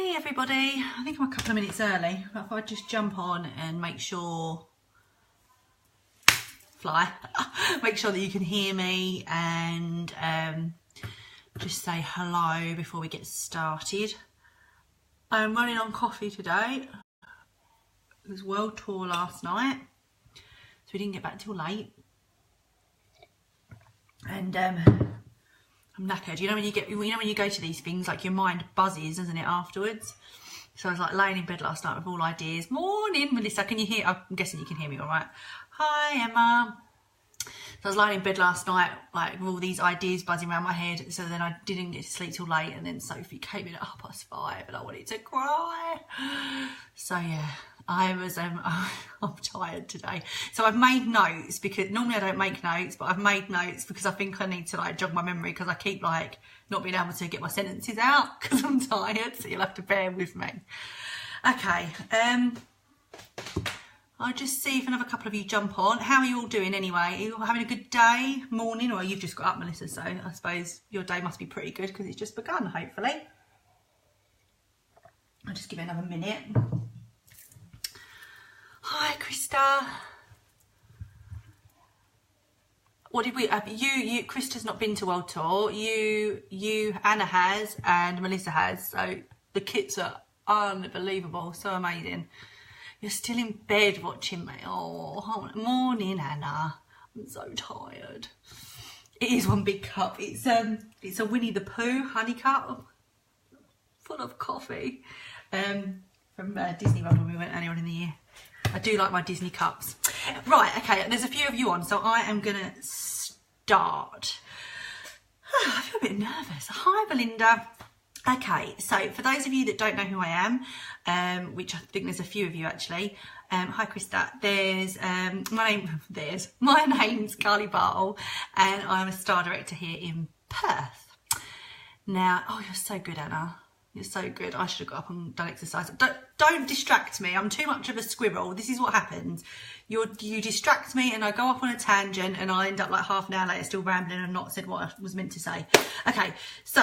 Hey everybody, I think I'm a couple of minutes early, but if I just jump on and make sure make sure that you can hear me and just say hello before we get started. I'm running on coffee today. It was world tour last night, so we didn't get back till late, and I'm knackered. You know when you go to these things, like your mind buzzes, doesn't it, afterwards? So I was like laying in bed last night with all ideas. Morning, Melissa, can you hear? I'm guessing you can hear me all right. Hi, Emma. So I was lying in bed last night, like with all these ideas buzzing around my head. So then I didn't get to sleep till late, and then Sophie came in at 5:30, and I wanted to cry. So yeah, I was I'm tired today. So I've made notes, because normally I don't make notes, but I've made notes because I think I need to like jog my memory, because I keep like not being able to get my sentences out because I'm tired. So you'll have to bear with me. Okay. I'll just see if another couple of you jump on. How are you all doing anyway? Are you having a good day, morning, or you've just got up, Melissa? So I suppose your day must be pretty good because it's just begun, hopefully. I'll just give it another minute. Hi, Krista. What did we? Krista's not been to World Tour. Anna has, and Melissa has. So the kits are unbelievable, so amazing. You're still in bed watching me. Oh, morning, Anna. I'm so tired. It is one big cup. It's a Winnie the Pooh honey cup full of coffee from Disney World when we went earlier on in the year. I do like my Disney cups. Right, okay, there's a few of you on, so I am going to start. I feel a bit nervous. Hi, Belinda. Okay, so for those of you that don't know who I am, which I think there's a few of you actually, hi Krista, my name's Carlie Bartle, and I'm a star director here in Perth. Now, oh, you're so good, Anna. You're so good. I should have got up and done exercise. Don't distract me. I'm too much of a squirrel. This is what happens. You distract me and I go off on a tangent and I end up like half an hour later still rambling and not said what I was meant to say. Okay, so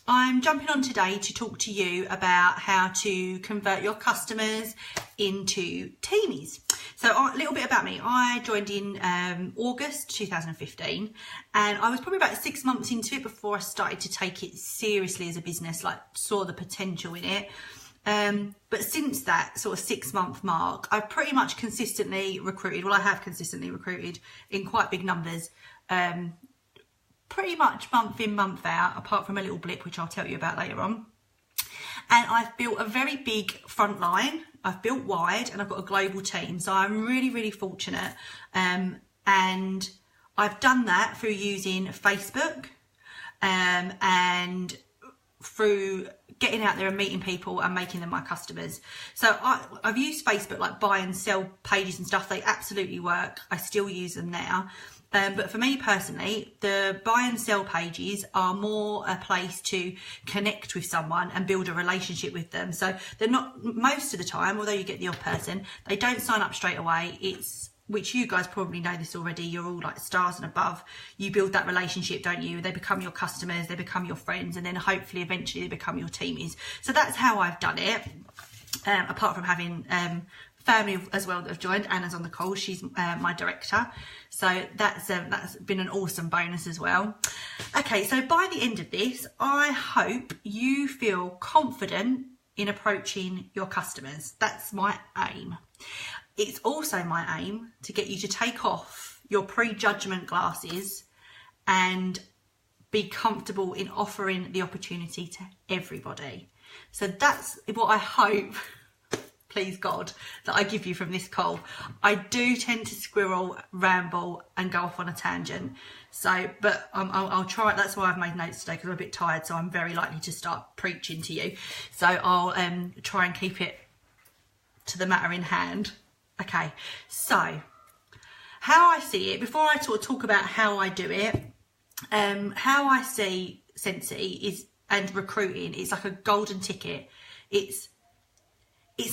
I'm jumping on today to talk to you about how to convert your customers into teamies. So a little bit about me. I joined in August 2015, and I was probably about 6 months into it before I started to take it seriously as a business, like saw the potential in it. But since that sort of 6 month mark, I've pretty much consistently recruited. Well, I have consistently recruited in quite big numbers, pretty much month in, month out, apart from a little blip, which I'll tell you about later on. And I've built a very big front line. I've built wide, and I've got a global team. So I'm really, really fortunate. And I've done that through using Facebook, and through getting out there and meeting people and making them my customers. So I've used Facebook, like buy and sell pages and stuff. They absolutely work. I still use them now. But for me personally, the buy and sell pages are more a place to connect with someone and build a relationship with them. So they're not, most of the time, although you get the odd person, they don't sign up straight away. Which you guys probably know this already, you're all like stars and above. You build that relationship, don't you? They become your customers, they become your friends, and then hopefully eventually they become your teamies. So that's how I've done it, apart from having family as well that have joined. Anna's on the call, she's my director. So that's been an awesome bonus as well. Okay, so by the end of this, I hope you feel confident in approaching your customers. That's my aim. It's also my aim to get you to take off your prejudgment glasses and be comfortable in offering the opportunity to everybody. So that's what I hope, please God, that I give you from this call. I do tend to squirrel, ramble and go off on a tangent. So, but I'll try. That's why I've made notes today, because I'm a bit tired. So I'm very likely to start preaching to you. So I'll try and keep it to the matter in hand. Okay, so how I see it, before I talk about how I do it, how I see Scentsy and recruiting is like a golden ticket. It's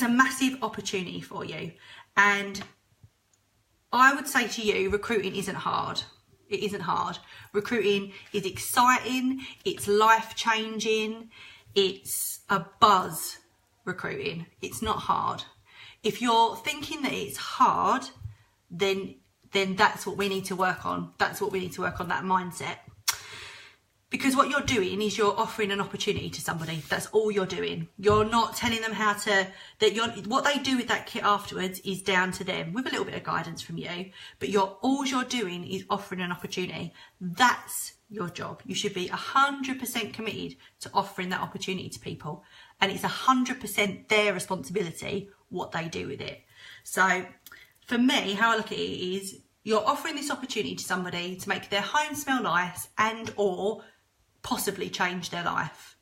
a massive opportunity for you. And I would say to you, recruiting isn't hard. It isn't hard. Recruiting is exciting. It's life-changing. it's a buzz recruiting. It's not hard. If you're thinking that it's hard, then that's what we need to work on. That's what we need to work on, that mindset. Because what you're doing is you're offering an opportunity to somebody. That's all you're doing. You're not telling them how to, what they do with that kit afterwards is down to them, with a little bit of guidance from you. But all you're doing is offering an opportunity. That's your job. You should be 100% committed to offering that opportunity to people. And it's 100% their responsibility what they do with it. So for me, how I look at it is you're offering this opportunity to somebody to make their home smell nice and or possibly change their life.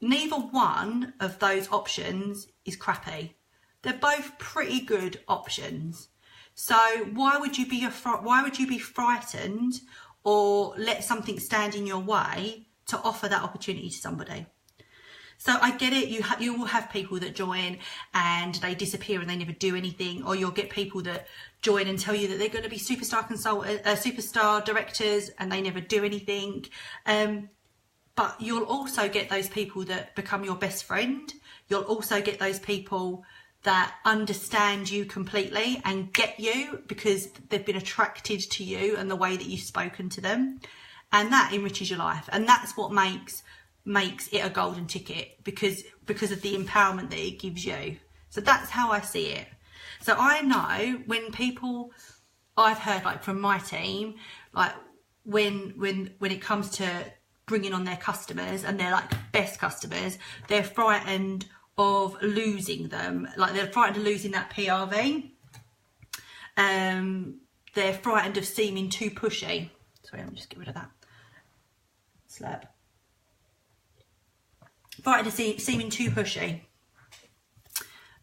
Neither one of those options is crappy. They're both pretty good options. So why would you be frightened or let something stand in your way to offer that opportunity to somebody? So I get it, you will have people that join and they disappear and they never do anything, or you'll get people that join and tell you that they're going to be superstar directors and they never do anything. But you'll also get those people that become your best friend. You'll also get those people that understand you completely and get you because they've been attracted to you and the way that you've spoken to them. And that enriches your life. And that's what makes it a golden ticket, because of the empowerment that it gives you. So that's how I see it. So I know when people, I've heard like from my team, like when it comes to bringing on their customers and they're like best customers, they're frightened of losing them. Like they're frightened of losing that PRV. They're frightened of seeming too pushy. Sorry, let me just get rid of that slab. Frightened of seeming too pushy.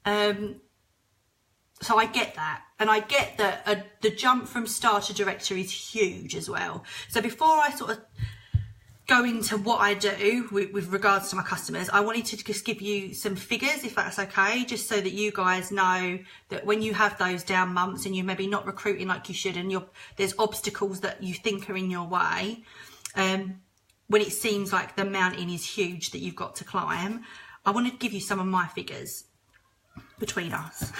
So I get that. And I get that the jump from star to director is huge as well. So before I sort of go into what I do with regards to my customers, I wanted to just give you some figures, if that's okay, just so that you guys know that when you have those down months and you're maybe not recruiting like you should and there's obstacles that you think are in your way, when it seems like the mountain is huge that you've got to climb, I want to give you some of my figures between us.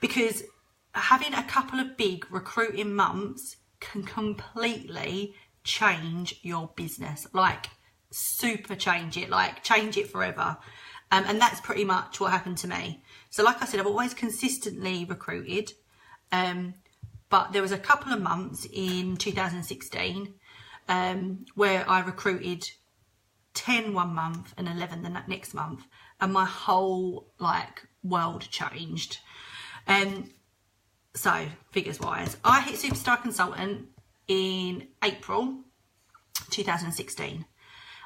Because having a couple of big recruiting months can completely change your business, like super change it, like change it forever. And that's pretty much what happened to me. So like I said, I've always consistently recruited, but there was a couple of months in 2016 where I recruited 10 one month and 11 the next month, and my whole like world changed. So figures wise, I hit Superstar Consultant in April 2016.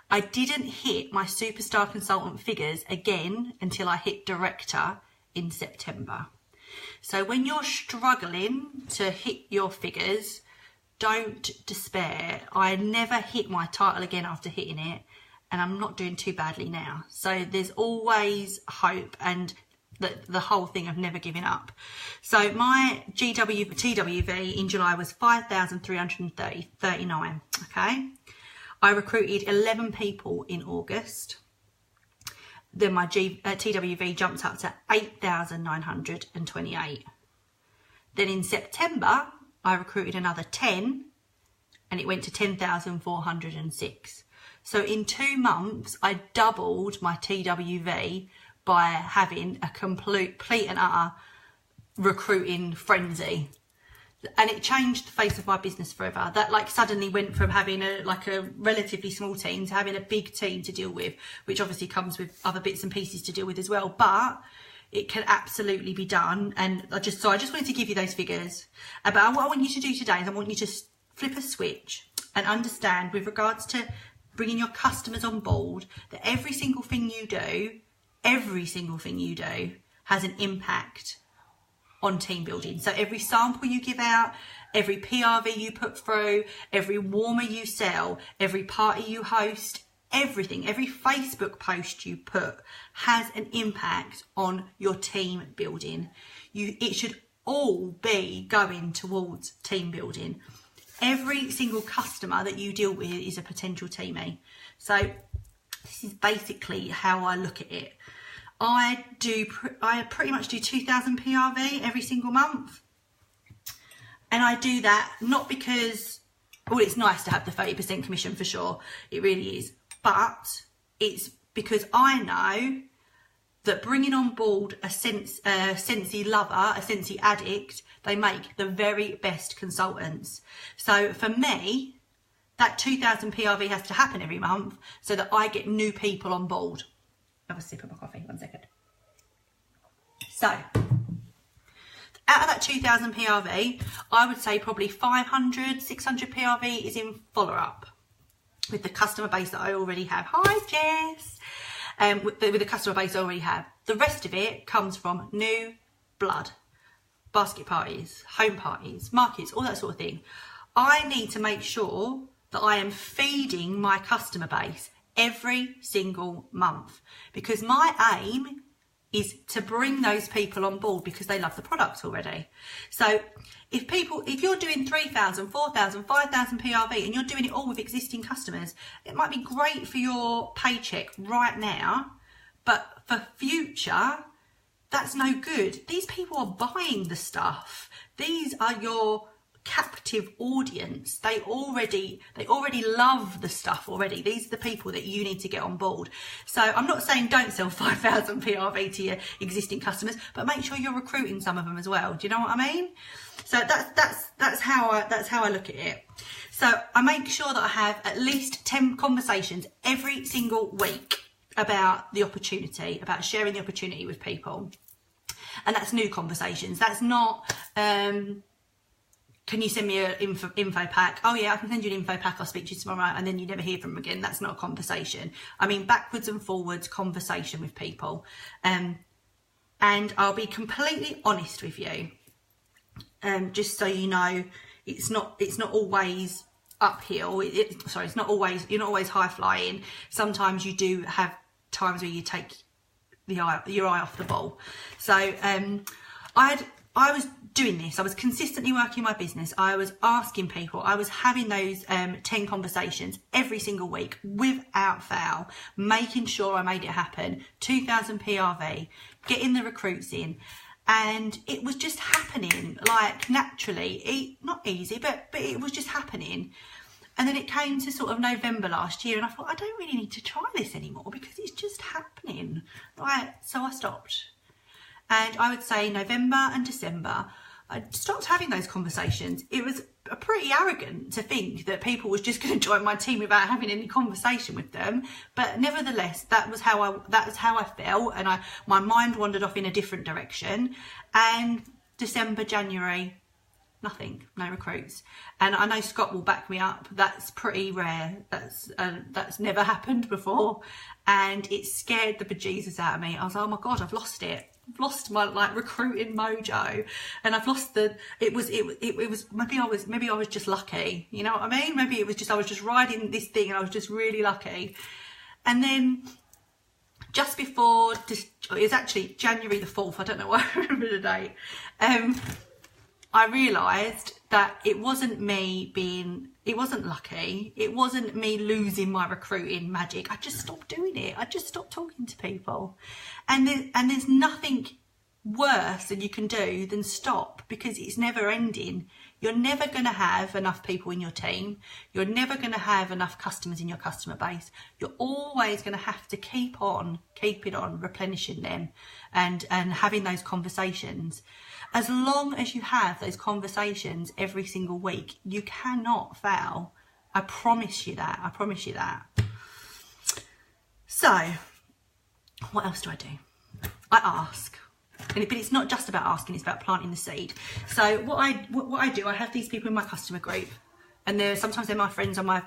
I didn't hit my Superstar Consultant figures again until I hit Director in September. So when you're struggling to hit your figures, don't despair. I never hit my title again after hitting it, and I'm not doing too badly now. So there's always hope, and the whole thing of never giving up. So my TWV in July was 5,339. Okay. I recruited 11 people in August. Then my TWV jumped up to 8,928. Then in September, I recruited another 10 and it went to 10,406. So in 2 months, I doubled my TWV by having a complete and utter recruiting frenzy. And it changed the face of my business forever. That like suddenly went from having a relatively small team to having a big team to deal with, which obviously comes with other bits and pieces to deal with as well. But it can absolutely be done. And I just wanted to give you those figures. But what I want you to do today is I want you to flip a switch and understand with regards to bringing your customers on board that every single thing you do has an impact on team building. So every sample you give out, every PRV you put through, every warmer you sell, every party you host, everything, every Facebook post you put has an impact on your team building. It should all be going towards team building. Every single customer that you deal with is a potential teammate. So this is basically how I look at it. I pretty much do 2,000 PRV every single month. And I do that not because, well, it's nice to have the 30% commission for sure. It really is. But it's because I know that bringing on board a Scentsy lover, a Scentsy addict, they make the very best consultants. So for me, that 2,000 PRV has to happen every month so that I get new people on board. Have a sip of my coffee, 1 second. So, out of that 2,000 PRV, I would say probably 500, 600 PRV is in follow-up with the customer base that I already have. Hi, Jess. With the customer base I already have. The rest of it comes from new blood, basket parties, home parties, markets, all that sort of thing. I need to make sure that I am feeding my customer base every single month, because my aim is to bring those people on board because they love the product already. So if you're doing 3,000, 4,000, 5,000 PRV and you're doing it all with existing customers, it might be great for your paycheck right now, but for future, that's no good. These people are buying the stuff. These are your captive audience. They already love the stuff already. These are the people that you need to get on board. So I'm not saying don't sell 5,000 PRV to your existing customers, but make sure you're recruiting some of them as well. Do you know what I mean? So that's how I look at it. So I make sure that I have at least 10 conversations every single week about the opportunity, about sharing the opportunity with people. And that's new conversations. That's not can you send me an info pack? Oh yeah, I can send you an info pack. I'll speak to you tomorrow, and then you never hear from them again. That's not a conversation. I mean, backwards and forwards conversation with people. And I'll be completely honest with you. Just so you know, it's not always uphill. It's not always, you're not always high flying. Sometimes you do have times where you take your eye off the ball. So I was doing this. I was consistently working my business. I was asking people. I was having those 10 conversations every single week without fail, making sure I made it happen. 2,000 PRV, getting the recruits in. And it was just happening, like naturally, not easy, but it was just happening. And then it came to sort of November last year, and I thought, I don't really need to try this anymore because it's just happening. Right, so I stopped. And I would say November and December, I stopped having those conversations. It was pretty arrogant to think that people was just going to join my team without having any conversation with them. But nevertheless, that was how I felt, and my mind wandered off in a different direction. And December, January, nothing, no recruits. And I know Scott will back me up. That's pretty rare. That's never happened before, and it scared the bejesus out of me. I was like, oh my God, I've lost it. I've lost my recruiting mojo, and I've lost it was maybe I was just lucky, you know what I mean? Maybe it was just I was just riding this thing and I was just really lucky. And then just before it was actually January the 4th, I don't know why I remember the date, I realised that it wasn't lucky, it wasn't me losing my recruiting magic. I just stopped doing it. I just stopped talking to people. And there's nothing worse than you can do than stop, because it's never ending. You're never going to have enough people in your team. You're never going to have enough customers in your customer base. You're always going to have to keep it on, replenishing them and having those conversations. As long as you have those conversations every single week, you cannot fail. I promise you that. I promise you that. So, what else do I do? I ask. But it's not just about asking, it's about planting the seed. So what I do, I have these people in my customer group, and sometimes they're my friends on my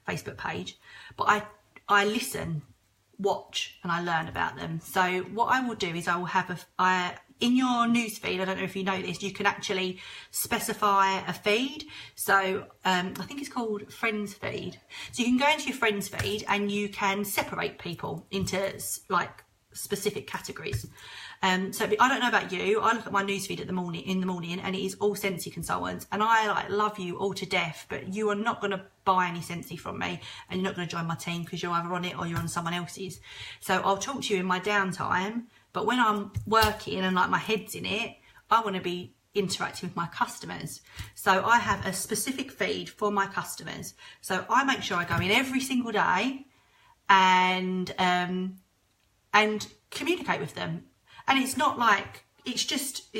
Facebook page, but I listen, watch, and I learn about them. So what I will do is I will have in your news feed, I don't know if you know this, you can actually specify a feed. So I think it's called Friends Feed. So you can go into your Friends Feed and you can separate people into like specific categories. So I don't know about you, I look at my newsfeed in the morning and it is all Scentsy consultants, and I like love you all to death, but you are not going to buy any Scentsy from me, and you're not going to join my team because you're either on it or you're on someone else's. So I'll talk to you in my downtime, but when I'm working and like my head's in it, I want to be interacting with my customers. So I have a specific feed for my customers. So I make sure I go in every single day and communicate with them. And it's not like, it's just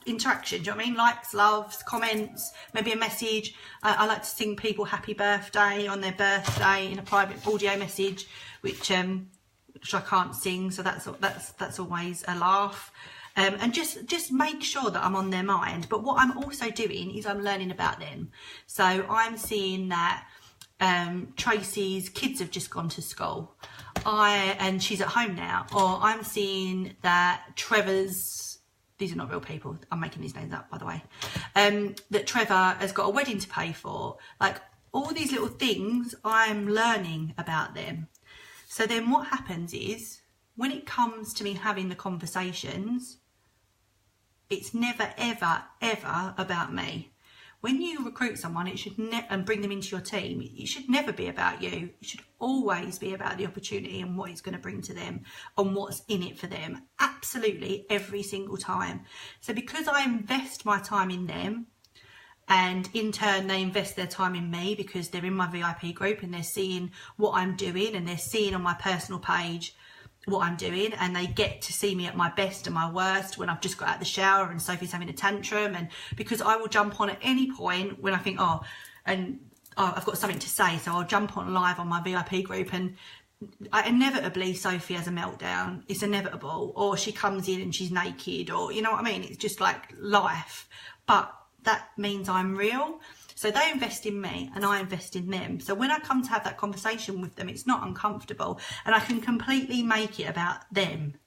interaction. Do you know what I mean? Likes, loves, comments, maybe a message. I like to sing people happy birthday on their birthday in a private audio message, which I can't sing, so that's always a laugh. And just make sure that I'm on their mind. But what I'm also doing is I'm learning about them. So I'm seeing that Tracy's kids have just gone to school, and she's at home now. Or I'm seeing that Trevor's, these are not real people, I'm making these names up by the way, that Trevor has got a wedding to pay for. Like all these little things, I'm learning about them. So then what happens is, when it comes to me having the conversations, it's never, ever, ever about me. When you recruit someone, it should and bring them into your team, it should never be about you. It should always be about the opportunity and what it's going to bring to them and what's in it for them. Absolutely, every single time. So because I invest my time in them, and in turn they invest their time in me because they're in my VIP group and they're seeing what I'm doing and they're seeing on my personal page what I'm doing, and they get to see me at my best and my worst when I've just got out of the shower and Sophie's having a tantrum. And because I will jump on at any point when I think, I've got something to say, so I'll jump on live on my VIP group, and inevitably Sophie has a meltdown. It's inevitable. Or she comes in and she's naked, or you know what I mean? It's just like life. But that means I'm real. So they invest in me and I invest in them. So when I come to have that conversation with them, it's not uncomfortable, and I can completely make it about them.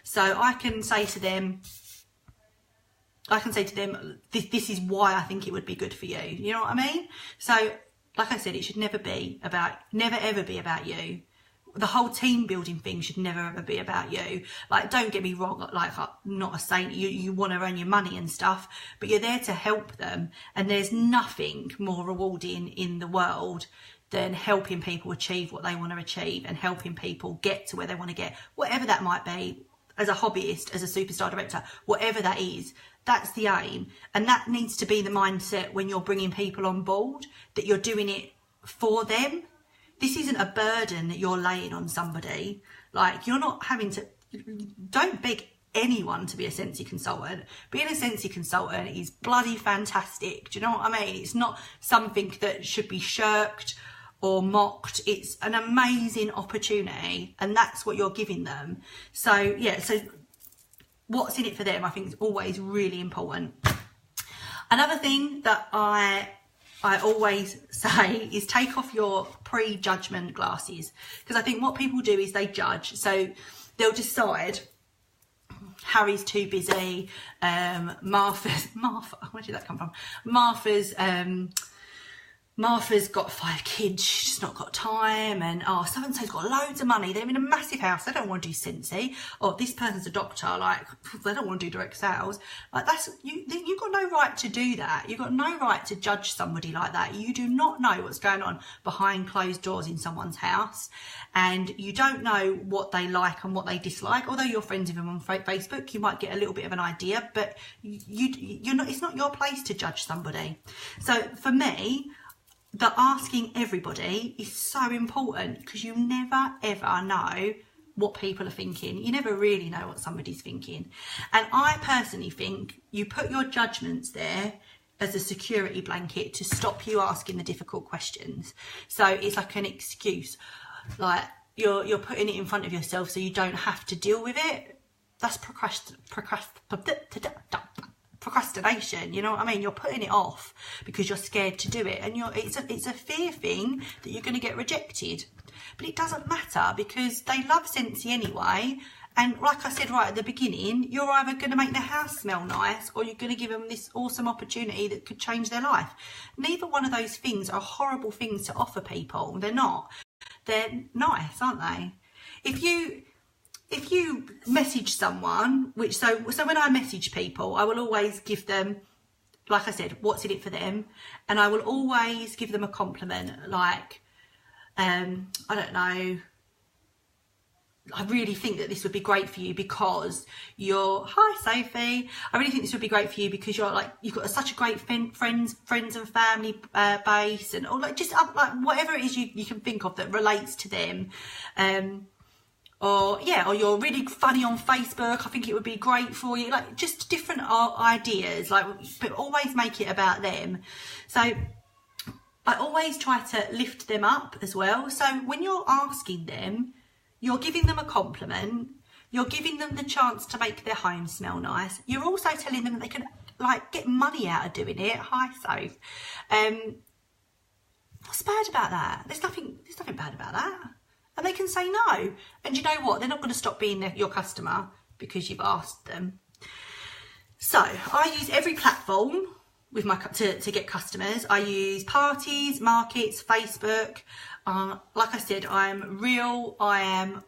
So I can say to them, this is why I think it would be good for you. You know what I mean? So like I said, it should never ever be about you. The whole team building thing should never ever be about you. Like, don't get me wrong, like I'm not a saint, you want to earn your money and stuff, but you're there to help them, and there's nothing more rewarding in the world than helping people achieve what they want to achieve and helping people get to where they want to get, whatever that might be, as a hobbyist, as a superstar director, whatever that is. That's the aim, and that needs to be the mindset when you're bringing people on board, that you're doing it for them. This isn't a burden that you're laying on somebody. Like, you're not having to, don't beg anyone to be a Scentsy consultant. Being a Scentsy consultant is bloody fantastic. Do you know what I mean? It's not something that should be shirked or mocked. It's an amazing opportunity, and that's what you're giving them. So yeah, so what's in it for them, I think, is always really important. Another thing that I always say is take off your pre-judgment glasses, because I think what people do is they judge. So they'll decide Harry's too busy, Martha, where did that come from? Martha's got 5 kids, she's not got time, and so-and-so's got loads of money, they're in a massive house, they don't want to do Scentsy. Or this person's a doctor, like, they don't want to do direct sales. Like, that's, you've got no right to do that. You've got no right to judge somebody like that. You do not know what's going on behind closed doors in someone's house, and you don't know what they like and what they dislike. Although you're friends with them on Facebook, you might get a little bit of an idea, but you're not, it's not your place to judge somebody. So for me, that asking everybody is so important, because you never ever know what people are thinking. You never really know what somebody's thinking. And I personally think you put your judgments there as a security blanket to stop you asking the difficult questions. So it's like an excuse, like you're putting it in front of yourself so you don't have to deal with it. That's procrastination, you know what I mean? You're putting it off because you're scared to do it, and it's a fear thing that you're going to get rejected. But it doesn't matter, because they love Scentsy anyway, and like I said right at the beginning, you're either going to make the house smell nice, or you're going to give them this awesome opportunity that could change their life. Neither one of those things are horrible things to offer people. They're not. They're nice, aren't they? If you if you message someone, so when I message people, I will always give them, like I said, what's in it for them, and I will always give them a compliment, like, I don't know, I really think that this would be great for you because hi Sophie, I really think this would be great for you because you've got such a great friends and family base, and or like just like whatever it is you can think of that relates to them, or you're really funny on Facebook, I think it would be great for you, like just different ideas, like, but always make it about them. So I always try to lift them up as well. So when you're asking them, you're giving them a compliment, you're giving them the chance to make their home smell nice. You're also telling them that they can like get money out of doing it. Hi, Soph. What's bad about that? There's nothing bad about that. And they can say no. And you know what? They're not going to stop being your customer because you've asked them. So I use every platform with to get customers. I use parties, markets, Facebook. Like I said, I'm real. I'm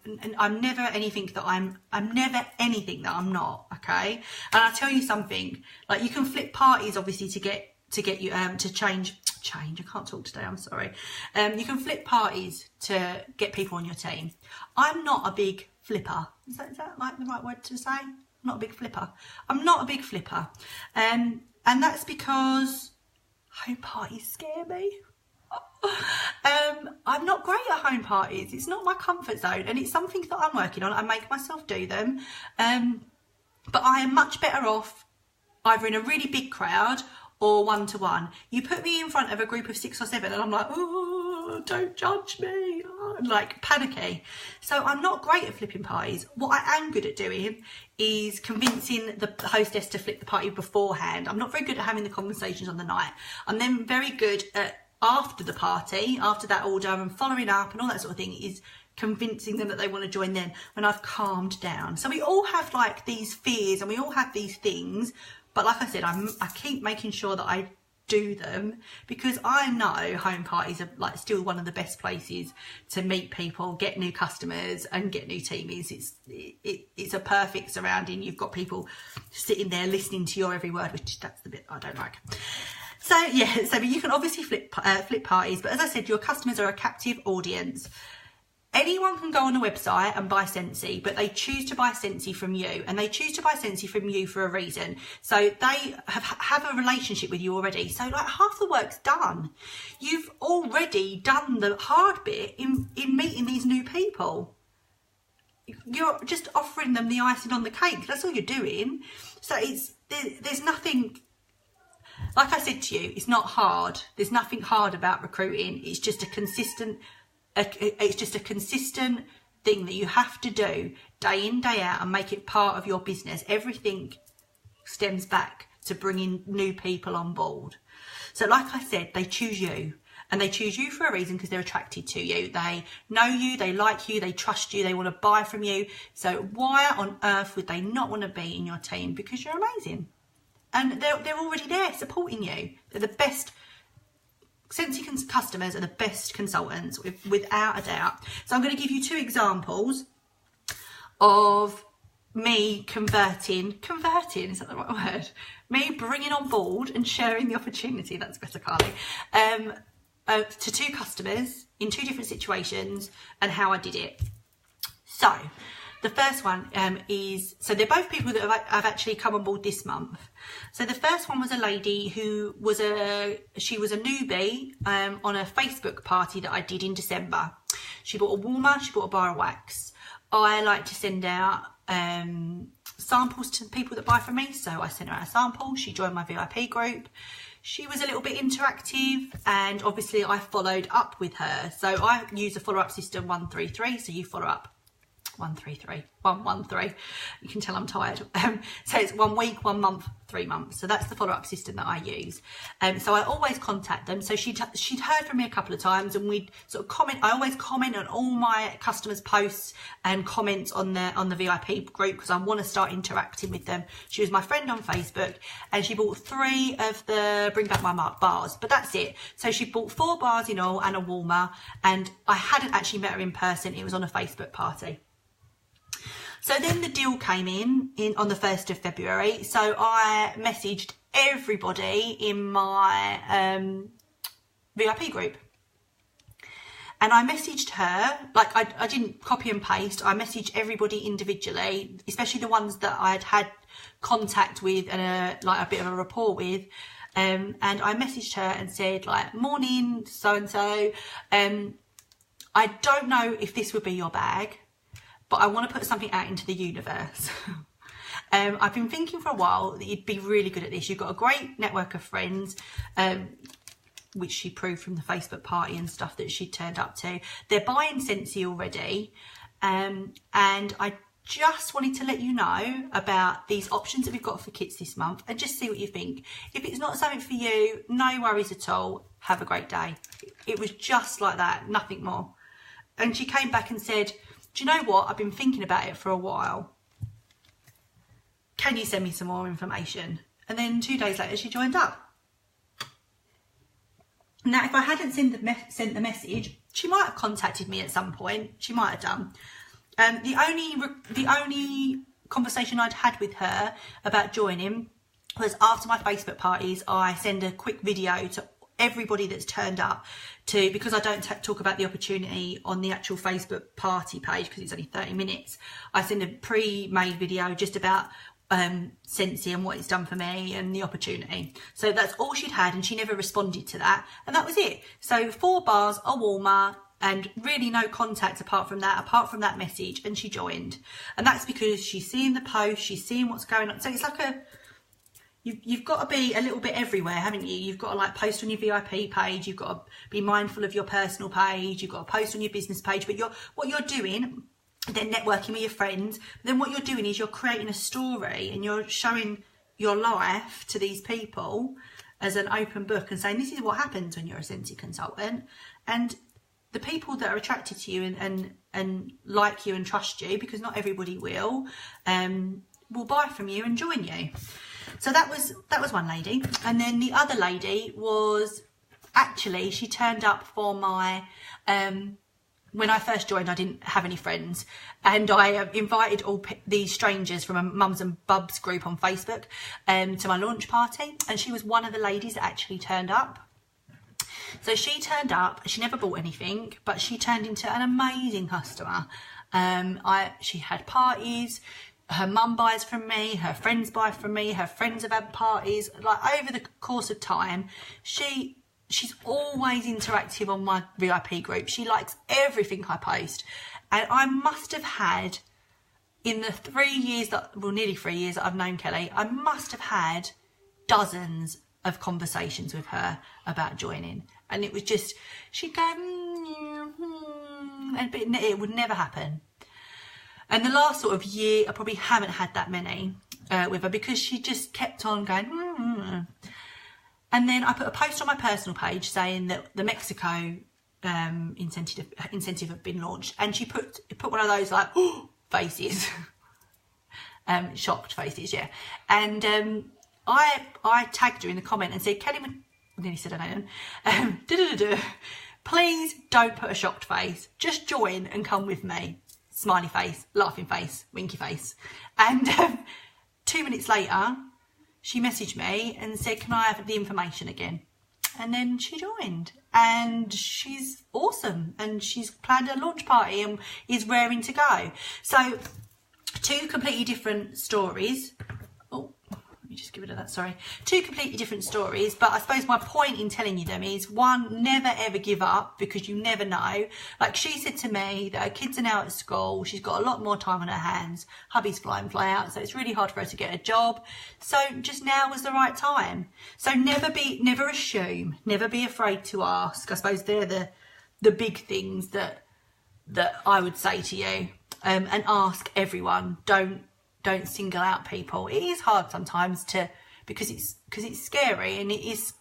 never anything that I'm never anything that I'm not. Okay. And I'll tell you something. Like, you can flip parties, obviously, to get you to change. I can't talk today. I'm sorry. You can flip parties to get people on your team. I'm not a big flipper. Is that like the right word to say? I'm not a big flipper. I'm not a big flipper. And that's because home parties scare me. I'm not great at home parties. It's not my comfort zone, and it's something that I'm working on. I make myself do them, but I am much better off either in a really big crowd or one-to-one. You put me in front of a group of 6 or 7 and I'm like, oh, don't judge me, I'm like panicky. So I'm not great at flipping parties. What I am good at doing is convincing the hostess to flip the party beforehand. I'm not very good at having the conversations on the night. I'm then very good at after the party, after that order, and following up and all that sort of thing, is convincing them that they want to join then when I've calmed down. So we all have like these fears and we all have these things, but like I said, I keep making sure that I do them because I know home parties are like still one of the best places to meet people, get new customers and get new teamies. It's a perfect surrounding. You've got people sitting there listening to your every word, which that's the bit I don't like. So yeah, so you can obviously flip parties, but as I said, your customers are a captive audience. Anyone can go on a website and buy Scentsy, but they choose to buy Scentsy from you, and they choose to buy Scentsy from you for a reason. So they have a relationship with you already. So like half the work's done. You've already done the hard bit in meeting these new people. You're just offering them the icing on the cake. That's all you're doing. So there's nothing. Like I said to you, it's not hard. There's nothing hard about recruiting. It's just a consistent thing that you have to do day in, day out, and make it part of your business. Everything stems back to bringing new people on board. So like I said, they choose you, and they choose you for a reason because they're attracted to you. They know you, they like you, they trust you, they want to buy from you. So why on earth would they not want to be in your team? Because you're amazing. And they're already there supporting you. They're the best. Scentsy customers are the best consultants, without a doubt. So I'm going to give you 2 examples of me converting, is that the right word? Me bringing on board and sharing the opportunity, that's better, Carlie, to 2 customers in 2 different situations and how I did it. So the first one is, so they're both people that have actually come on board this month. So the first one was a lady who was she was a newbie on a Facebook party that I did in December. She bought a warmer, she bought a bar of wax. I like to send out samples to people that buy from me. So I sent her out a sample. She joined my VIP group. She was a little bit interactive, and obviously I followed up with her. So I use a follow-up system 133. So you follow up 113. You can tell I'm tired. So it's 1 week, 1 month, 3 months. So that's the follow-up system that I use. So I always contact them. So she'd heard from me a couple of times, and we'd sort of comment. I always comment on all my customers' posts and comment on the VIP group because I want to start interacting with them. She was my friend on Facebook, and she bought 3 of the Bring Back My Mark bars, but that's it. So she bought 4 bars in all and a warmer, and I hadn't actually met her in person. It was on a Facebook party. So then the deal came in on the 1st of February. So I messaged everybody in my VIP group. And I messaged her, like I didn't copy and paste. I messaged everybody individually, especially the ones that I had contact with and like a bit of a rapport with. And I messaged her and said, like, morning, so-and-so. I don't know if this would be your bag, but I want to put something out into the universe. I've been thinking for a while that you'd be really good at this. You've got a great network of friends, which she proved from the Facebook party and stuff that she turned up to. They're buying Scentsy already. And I just wanted to let you know about these options that we've got for kits this month and just see what you think. If it's not something for you, no worries at all. Have a great day. It was just like that, nothing more. And she came back and said, do you know what? I've been thinking about it for a while. Can you send me some more information? And then 2 days later, she joined up. Now, if I hadn't sent the message, she might have contacted me at some point. She might have done. The only conversation I'd had with her about joining was after my Facebook parties. I send a quick video to everybody that's turned up because I don't talk about the opportunity on the actual Facebook party page because it's only 30 minutes. I send a pre-made video just about Scentsy and what it's done for me and the opportunity. So that's all she'd had, and she never responded to that, and that was it. So 4 bars, a warmer, and really no contact apart from that message, and she joined. And that's because she's seeing the post, she's seeing what's going on. So it's like you've got to be a little bit everywhere, haven't you? You've got to like post on your VIP page, you've got to be mindful of your personal page, you've got to post on your business page, but what you're doing, then networking with your friends, then what you're doing is you're creating a story and you're showing your life to these people as an open book and saying, this is what happens when you're a Scentsy consultant. And the people that are attracted to you and like you and trust you, because not everybody will buy from you and join you. So that was one lady. And then the other lady was actually, she turned up for my, when I first joined, I didn't have any friends. And I invited all these strangers from a Mums and Bubs group on Facebook to my launch party. And she was one of the ladies that actually turned up. So she turned up, she never bought anything, but she turned into an amazing customer. She had parties, her mum buys from me, her friends buy from me, her friends have had parties. Like over the course of time, she's always interactive on my VIP group. She likes everything I post. And I must have had, in the 3 years nearly 3 years that I've known Kelly, I must have had dozens of conversations with her about joining. And it was just, she'd go, but it would never happen. And the last sort of year, I probably haven't had that many with her because she just kept on going, And then I put a post on my personal page saying that the Mexico incentive had been launched. And she put one of those like, faces, shocked faces, yeah. And I tagged her in the comment and said, Kelly, I nearly said her name, please don't put a shocked face. Just join and come with me. Smiley face, laughing face, winky face. And 2 minutes later, she messaged me and said, can I have the information again? And then she joined. And she's awesome. And she's planned a launch party and is raring to go. So 2 completely different stories. Oh, let me just give it a that, sorry. 2 completely different stories, but I suppose my point in telling you them is, one, never ever give up because you never know. Like she said to me that her kids are now at school, she's got a lot more time on her hands, hubby's fly in, fly out, so it's really hard for her to get a job. So just now was the right time. So never assume, never be afraid to ask. I suppose they're the big things that I would say to you. And ask everyone. Don't single out people. It is hard sometimes because it's scary, and it is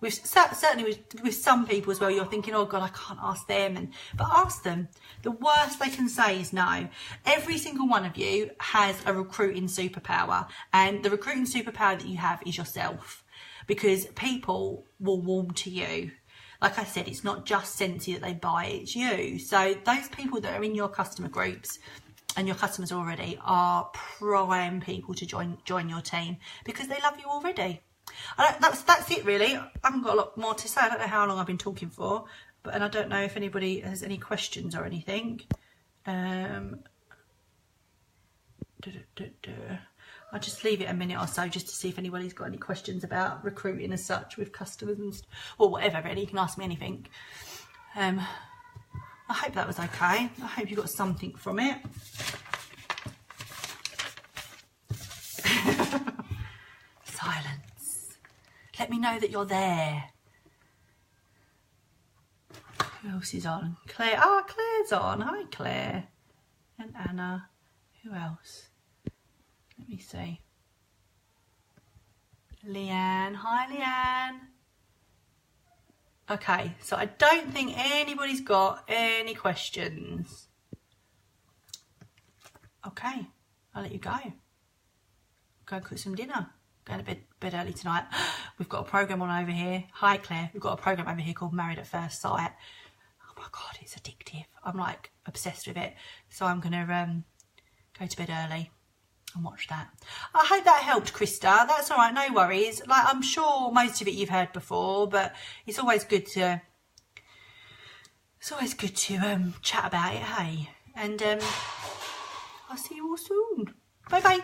certainly with some people as well. You're thinking, oh God, I can't ask them, but ask them. The worst they can say is no. Every single one of you has a recruiting superpower, and the recruiting superpower that you have is yourself, because people will warm to you. Like I said, it's not just Scentsy that they buy, it's you. So those people that are in your customer groups, and your customers already are prime people to join your team because they love you already. That's it really. I haven't got a lot more to say. I don't know how long I've been talking for, and I don't know if anybody has any questions or anything. I'll just leave it a minute or so just to see if anybody's got any questions about recruiting as such with customers and whatever really. You can ask me anything. I hope that was okay. I hope you got something from it. Silence. Let me know that you're there. Who else is on? Claire. Oh, Claire's on. Hi, Claire. And Anna. Who else? Let me see. Leanne. Hi, Leanne. Okay, so I don't think anybody's got any questions. Okay, I'll let you go. Go cook some dinner. Go to bed early tonight. We've got a program on over here. Hi, Claire. We've got a program over here called Married at First Sight. Oh my God, it's addictive. I'm like obsessed with it. So I'm going to go to bed early and watch that. I hope that helped, Krista. That's all right, no worries. Like, I'm sure most of it you've heard before, but it's always good to chat about it, hey? And I'll see you all soon. Bye bye.